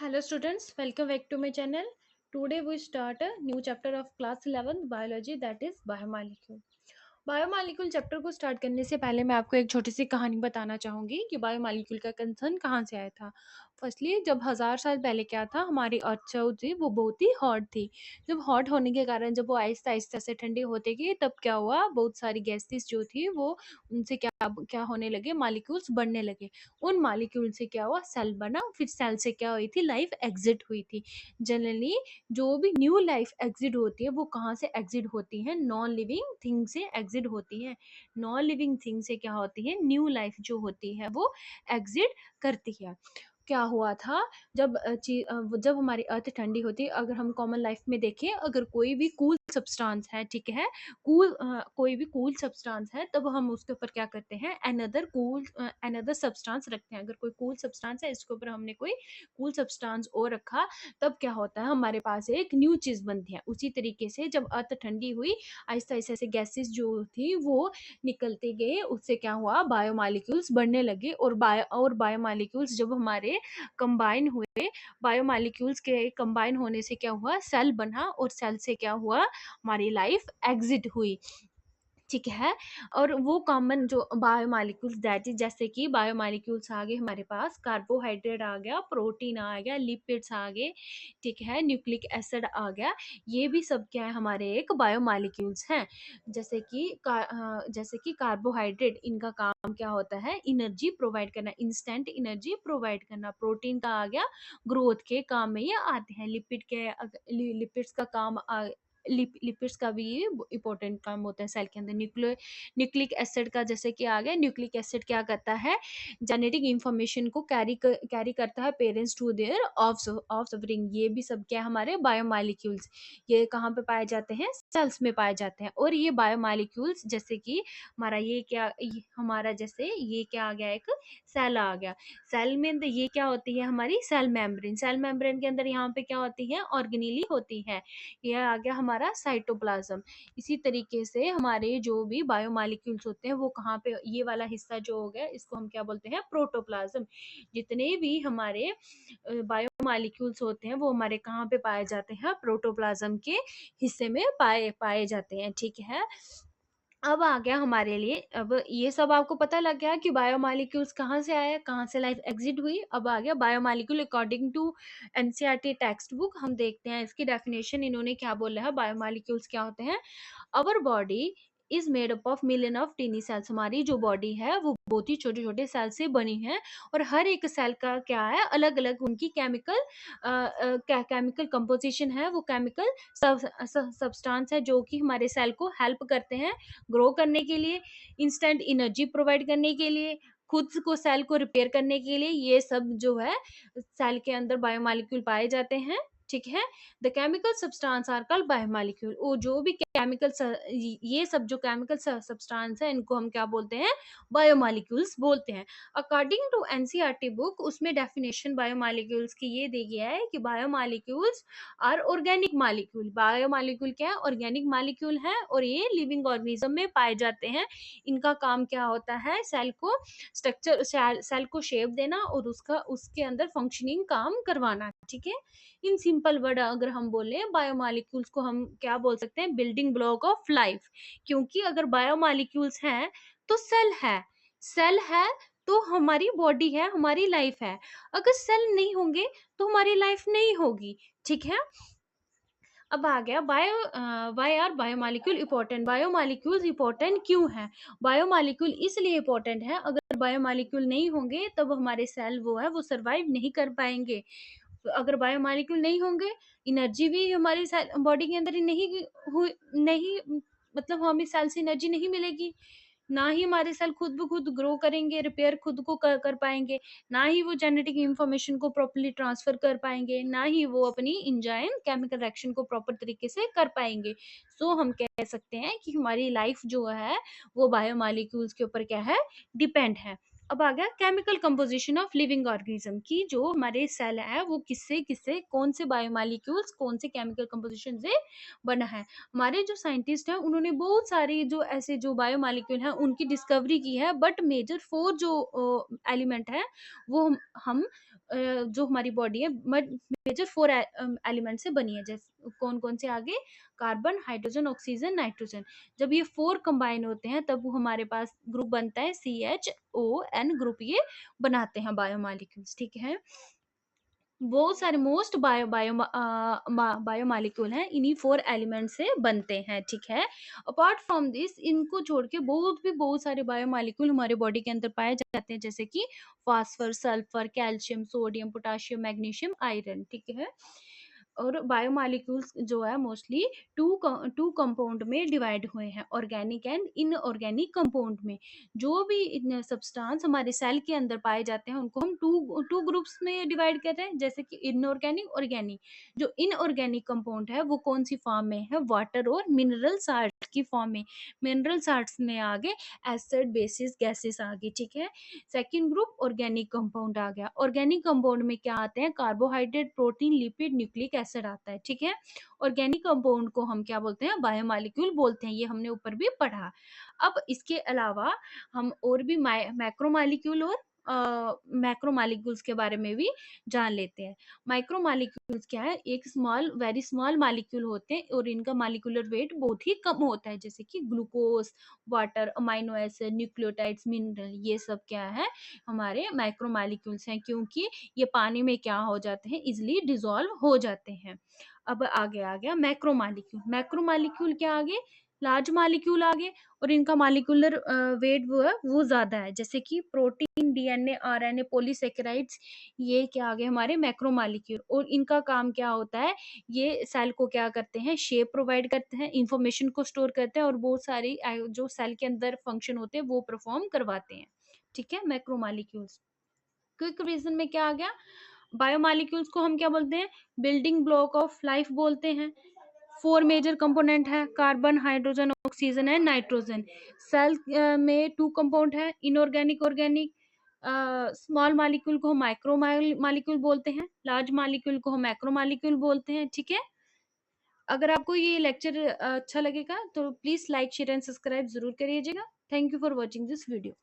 Hello students, welcome back to my channel. Today we start a new chapter of class 11th biology, that is biomolecule. Biomolecule chapter को start करने से पहले मैं आपको एक छोटी सी कहानी बताना चाहूँगी कि बायोमॉलिक्यूल का कंसर्न कहाँ से आया था। फर्स्टली जब हज़ार साल पहले क्या था, हमारी अर्थ जो थी वो बहुत ही हॉट थी। जब हॉट होने के कारण जब वो आहिस्ता-आहिस्ता से ठंडी होती गई तब क्या हुआ, बहुत सारी गैसेस जो थी वो उनसे क्या क्या होने लगे, मॉलिक्यूल्स बढ़ने लगे। उन मॉलिक्यूल से क्या हुआ, सेल बना, फिर सेल से क्या हुई थी, लाइफ एग्ज़िट हुई थी। जनरली जो भी न्यू लाइफ एग्जिट होती है वो कहाँ से एग्जिट होती है, नॉन लिविंग थिंग से एग्जिट होती है। नॉन लिविंग थिंग से क्या होती है, न्यू लाइफ जो होती है वो एग्जिट करती है। क्या हुआ था, जब हमारी अर्थ ठंडी होती है, अगर हम कॉमन लाइफ में देखें, अगर कोई भी कूल सब्सटेंस है, ठीक है, कोई भी कूल सब्सटेंस है, तब हम उसके ऊपर क्या करते हैं, अनदर सब्सटेंस रखते हैं। अगर कोई कूल सब्सटेंस है, इसके ऊपर हमने कोई कूल सब्सटेंस और रखा, तब क्या होता है, हमारे पास एक न्यू चीज़ बनती है। उसी तरीके से जब अर्थ ठंडी हुई, आहिस्ता-आहिस्ता से गैसेस जो थी वो निकलते गए, उससे क्या हुआ, बायोमॉलिक्यूल्स बढ़ने लगे और बायोमॉलिक्यूल्स जब हमारे कंबाइन हुए, बायोमॉलिक्यूल्स के कंबाइन होने से क्या हुआ, सेल बना और सेल से क्या हुआ, हमारी लाइफ एग्ज़िट हुई। ठीक है। और वो कॉमन जो बायोमॉलिक्यूल्स दैट इज, जैसे कि बायोमॉलिक्यूल्स आ गए हमारे पास, कार्बोहाइड्रेट आ गया, प्रोटीन आ गया, लिपिड्स आ गए, ठीक है, न्यूक्लिक एसिड आ गया। ये भी सब क्या है, हमारे एक बायोमॉलिक्यूल्स हैं। जैसे कि कार्बोहाइड्रेट, इनका काम क्या होता है, एनर्जी प्रोवाइड करना, इंस्टेंट एनर्जी प्रोवाइड करना। प्रोटीन का आ गया, ग्रोथ के काम में ये आते हैं। लिपिड्स का काम लिपिड्स का भी ये इंपॉर्टेंट काम होता है सेल के अंदर। न्यूक्लिक एसिड का जैसे कि आ गया, न्यूक्लिक एसिड क्या करता है, जेनेटिक इंफॉर्मेशन को कैरी करता है पेरेंट्स टू देयर ऑफस्प्रिंग। ये भी सब क्या है, हमारे बायोमॉलिक्यूल्स। ये कहाँ पे पाए जाते हैं, सेल्स में पाए जाते हैं। और ये बायोमॉलिक्यूल्स जैसे कि हमारा जैसे ये क्या आ गया, एक सेल आ गया। सेल में अंदर ये क्या होती है, हमारी सेल मेम्ब्रेन। सेल मेम्ब्रेन के अंदर यहाँ पे क्या होती है, ऑर्गेनेली होती है। ये आ गया हमारा साइटोप्लाज्म। इसी तरीके से हमारे जो भी बायोमॉलिक्यूल्स होते हैं वो कहाँ पे, ये वाला हिस्सा जो हो गया इसको हम क्या बोलते हैं, प्रोटोप्लाज्म। जितने भी हमारे बायोमॉलिक्यूल्स होते हैं वो हमारे कहाँ पे पाए जाते हैं, प्रोटोप्लाज्म के हिस्से में पाए पाए जाते हैं। ठीक है। अब आ गया हमारे लिए, अब ये सब आपको पता लग गया कि बायोमॉलिक्यूल्स कहाँ से आया, कहाँ से लाइफ एग्जिट हुई। अब आ गया biomolecule according to NCERT text book. हम देखते हैं इसकी डेफिनेशन, इन्होंने क्या बोला है, बायोमॉलिक्यूल्स क्या होते हैं। Our body is made up of million of tiny cells. हमारी जो बॉडी है वो बहुत ही छोटे छोटे सेल से बनी है। और हर एक सेल का क्या है, अलग अलग उनकी केमिकल कंपोजिशन है। वो केमिकल सब्सटेंस है जो कि हमारे सेल को हेल्प करते हैं ग्रो करने के लिए, इंस्टेंट एनर्जी प्रोवाइड करने के लिए, खुद को सेल को रिपेयर करने के लिए। ये सब जो है सेल के अंदर बायोमॉलिक्यूल पाए जाते हैं। ठीक है। The chemical substance are called biomolecule. वो जो भी ये सब जो केमिकल सब्सटेंस है इनको हम क्या बोलते हैं, बायोमॉलिक्यूल्स बोलते हैं। अकॉर्डिंग टू एनसीईआरटी बुक, उसमें डेफिनेशन बायोमॉलिक्यूल्स की ये दी गया है कि biomolecules are organic molecule. Biomolecule क्या है, ऑर्गेनिक मॉलिक्यूल है और ये लिविंग ऑर्गेनिज्म में पाए जाते हैं। इनका काम क्या होता है, सेल को शेप देना और उसका उसके अंदर फंक्शनिंग काम करवाना। ठीक है। इन सिंपल वर्ड अगर हम बोले, बायोमॉलिक्यूल्स को हम क्या बोल सकते हैं, बिल्डिंग ब्लॉक ऑफ लाइफ। क्योंकि अगर बायोमॉलिक्यूल्स हैं तो सेल है तो हमारी बॉडी है, हमारी लाइफ है। अगर सेल नहीं होंगे तो हमारी लाइफ नहीं होगी। ठीक है। अब आ गया why are biomolecule important. Biomolecules important क्यों है, बायोमॉलिक्यूल इसलिए इंपॉर्टेंट है, अगर बायोमॉलिक्यूल नहीं होंगे तब हमारे सेल वो है वो सर्वाइव नहीं कर पाएंगे। तो अगर बायोमॉलिक्यूल नहीं होंगे, एनर्जी भी हमारी बॉडी के अंदर ही नहीं, मतलब हमें सेल से एनर्जी नहीं मिलेगी। ना ही हमारे सेल खुद ब खुद ग्रो करेंगे, रिपेयर खुद को कर पाएंगे। ना ही वो जेनेटिक इंफॉर्मेशन को प्रॉपर्ली ट्रांसफर कर पाएंगे। ना ही वो अपनी इंजाइम केमिकल रिएक्शन को प्रॉपर तरीके से कर पाएंगे। सो हम कह सकते हैं कि हमारी लाइफ जो है वो बायोमॉलिक्यूल्स के ऊपर क्या है, डिपेंड है। अब आ गया chemical composition of living organism की, जो हमारे सेल है वो किससे किससे, कौन से बायोमॉलिक्यूल्स कौन से केमिकल कंपोजिशन से बना है। हमारे जो साइंटिस्ट हैं उन्होंने बहुत सारी जो ऐसे जो बायोमॉलिक्यूल हैं उनकी डिस्कवरी की है, बट मेजर 4 जो एलिमेंट है वो हम जो हमारी बॉडी है मेजर 4 एलिमेंट से बनी है। जैसे कौन-कौन से आगे? Carbon, hydrogen, oxygen, nitrogen. जब ये 4 कंबाइन होते हैं तब वो हमारे पास ग्रुप बनता है CHON ग्रुप, ये बनाते हैं बायोमॉलिक्यूल्स, ठीक है? बहुत सारे मोस्ट बायोमॉलिक्यूल हैं, इन्हीं 4 एलिमेंट से बनते हैं, ठीक है? अपार्ट फ्रॉम दिस, इनको छोड़ के बहुत सारे बायोमॉलिक्यूल हमारे बॉडी के अंदर पाए जाते हैं, जैसे कि phosphorus, sulphur, calcium, sodium, potassium, magnesium, iron, ठीक है? और बायोमॉलिक्यूल्स जो है मोस्टली 2 कंपाउंड में डिवाइड हुए हैं, ऑर्गेनिक एंड इनऑर्गेनिक कंपाउंड में। जो भी इन सब्सटेंस हमारे सेल के अंदर पाए जाते हैं उनको हम टू ग्रुप्स में डिवाइड कर रहे हैं, जैसे कि इनऑर्गेनिक, ऑर्गेनिक। जो इनऑर्गेनिक कंपाउंड है वो कौन सी फॉर्म में है? वाटर और मिनरल साल्ट की फॉर्म में। मिनरल साल्ट्स में आगे एसिड, बेसिस, गैसेस आ गई, ठीक है? सेकंड ग्रुप ऑर्गेनिक कंपाउंड आ गया। ऑर्गेनिक कंपाउंड में क्या आते हैं? Carbohydrate, protein, lipid, nucleic acid आता है, ठीक है? ऑर्गेनिक कंपाउंड को हम क्या बोलते हैं? बायोमॉलिक्यूल बोलते हैं, ये हमने ऊपर भी पढ़ा। अब इसके अलावा हम और भी मैक्रोमॉलिक्यूल और मैक्रोमॉलिक्यूल्स के बारे में भी जान लेते हैं। माइक्रोमॉलिक्यूल्स क्या है? एक वेरी स्मॉल मॉलिक्यूल होते हैं और इनका मॉलिक्यूलर वेट बहुत ही कम होता है, जैसे कि glucose, water, amino acid, nucleotides, mineral, ये सब क्या है? हमारे माइक्रोमॉलिक्यूल्स हैं, क्योंकि ये पानी में क्या हो जाते हैं? इजिली डिसॉल्व हो जाते हैं। अब आगे आ गया मैक्रोमॉलिक्यूल। मैक्रोमॉलिक्यूल क्या आगे? लार्ज मॉलिक्यूल आगे, और इनका मॉलिक्यूलर वेट वो है वो ज्यादा है, जैसे कि प्रोटीन, डीएनए, आरएनए, पॉलीसेकेराइड्स, ये क्या आ गए? हमारे मैक्रोमॉलिक्यूल। और इनका काम क्या होता है? ये सेल को क्या करते हैं? शेप प्रोवाइड करते हैं, इंफॉर्मेशन को स्टोर करते हैं, और बहुत सारी जो सेल के अंदर फंक्शन होते हैं वो परफॉर्म करवाते हैं, ठीक है? मैक्रोमॉलिक्यूल्स। क्विक रीजन में क्या आ गया? बायोमॉलिक्यूल्स को हम क्या बोलते हैं? बिल्डिंग ब्लॉक ऑफ लाइफ बोलते हैं। 4 मेजर कंपोनेंट है, carbon, hydrogen, oxygen and nitrogen. Cell में 2 कंपाउंड है, इनऑर्गेनिक, ऑर्गेनिक। स्मॉल मॉलिक्यूल को हम माइक्रो मॉलिक्यूल बोलते हैं, लार्ज मॉलिक्यूल को हम मैक्रो मॉलिक्यूल बोलते हैं, ठीक है? अगर आपको ये लेक्चर अच्छा लगेगा तो please like, share and subscribe जरूर करिएगा। Thank you for watching this video.